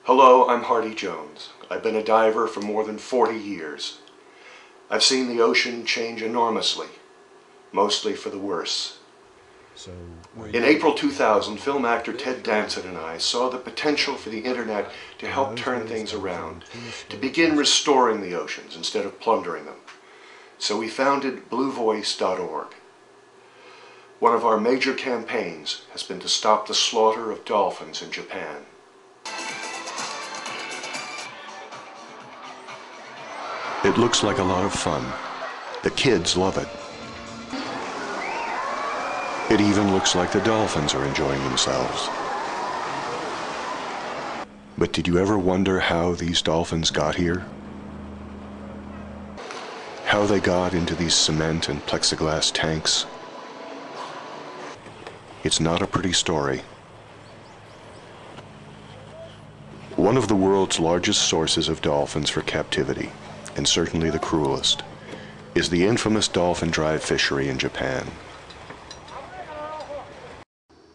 Hello, I'm Hardy Jones. I've been a diver for more than 40 years. I've seen the ocean change enormously, mostly for the worse. In April 2000, film actor Ted Danson and I saw the potential for the internet to help turn things around, to begin restoring the oceans instead of plundering them. So we founded bluevoice.org. One of our major campaigns has been to stop the slaughter of dolphins in Japan. It looks like a lot of fun. The kids love it. It even looks like the dolphins are enjoying themselves. But did you ever wonder how these dolphins got here? How they got into these cement and plexiglass tanks? It's not a pretty story. One of the world's largest sources of dolphins for captivity, and certainly the cruelest, is the infamous dolphin drive fishery in Japan.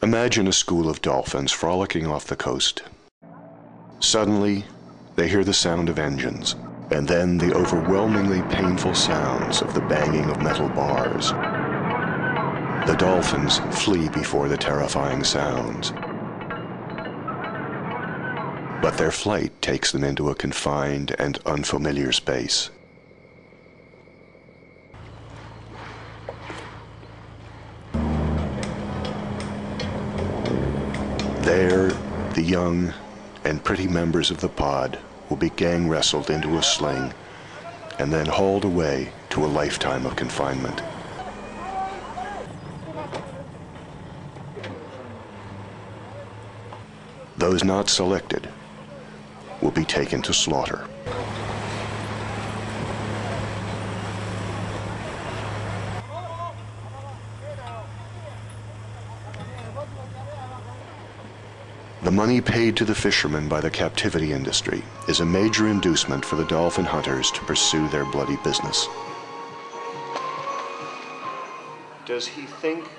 Imagine a school of dolphins frolicking off the coast. Suddenly, they hear the sound of engines, and then the overwhelmingly painful sounds of the banging of metal bars. The dolphins flee before the terrifying sounds. But their flight takes them into a confined and unfamiliar space. There, the young and pretty members of the pod will be gang wrestled into a sling and then hauled away to a lifetime of confinement. Those not selected will be taken to slaughter. The money paid to the fishermen by the captivity industry is a major inducement for the dolphin hunters to pursue their bloody business. Does he think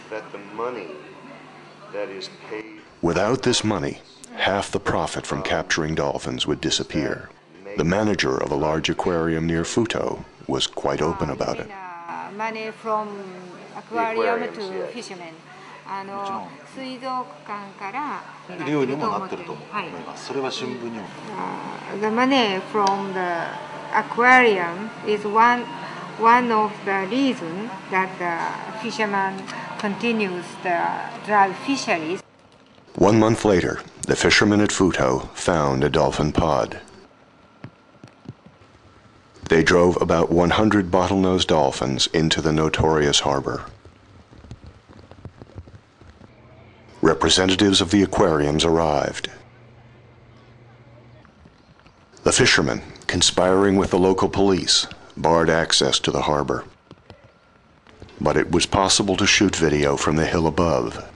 that the money that is paid... Without this money, half the profit from capturing dolphins would disappear. The manager of a large aquarium near Futo was quite open about it. Money from aquarium to fishermen. 水族館から漁にもなってると思います。それは新聞にも。The money from the aquarium is one of the reasons that the fisherman continues the drug fisheries. 1 month later, the fishermen at Futo found a dolphin pod. They drove about 100 bottlenose dolphins into the notorious harbor. Representatives of the aquariums arrived. The fishermen, conspiring with the local police, barred access to the harbor. But it was possible to shoot video from the hill above.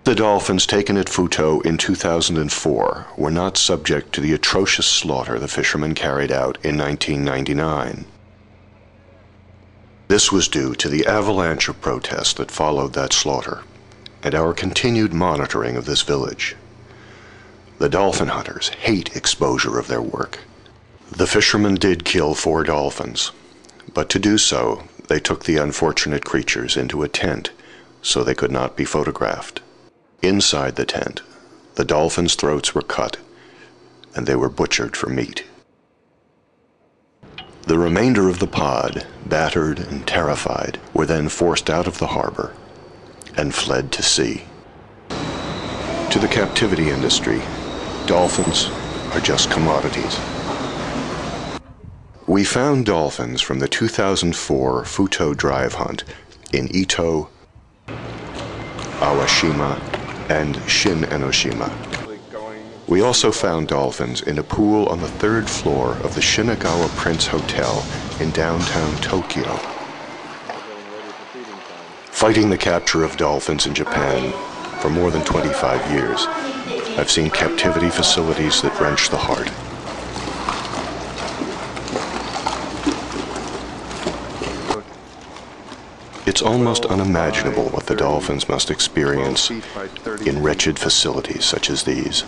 The dolphins taken at Futo in 2004 were not subject to the atrocious slaughter the fishermen carried out in 1999. This was due to the avalanche of protests that followed that slaughter, and our continued monitoring of this village. The dolphin hunters hate exposure of their work. The fishermen did kill 4 dolphins, but to do so, they took the unfortunate creatures into a tent so they could not be photographed. Inside the tent, the dolphins' throats were cut, and they were butchered for meat. The remainder of the pod, battered and terrified, were then forced out of the harbor and fled to sea. To the captivity industry, dolphins are just commodities. We found dolphins from the 2004 Futo drive hunt in Ito, Awashima, and Shin Enoshima. We also found dolphins in a pool on the 3rd floor of the Shinagawa Prince Hotel in downtown Tokyo. Fighting the capture of dolphins in Japan for more than 25 years, I've seen captivity facilities that wrench the heart. It's almost unimaginable what the dolphins must experience in wretched facilities such as these.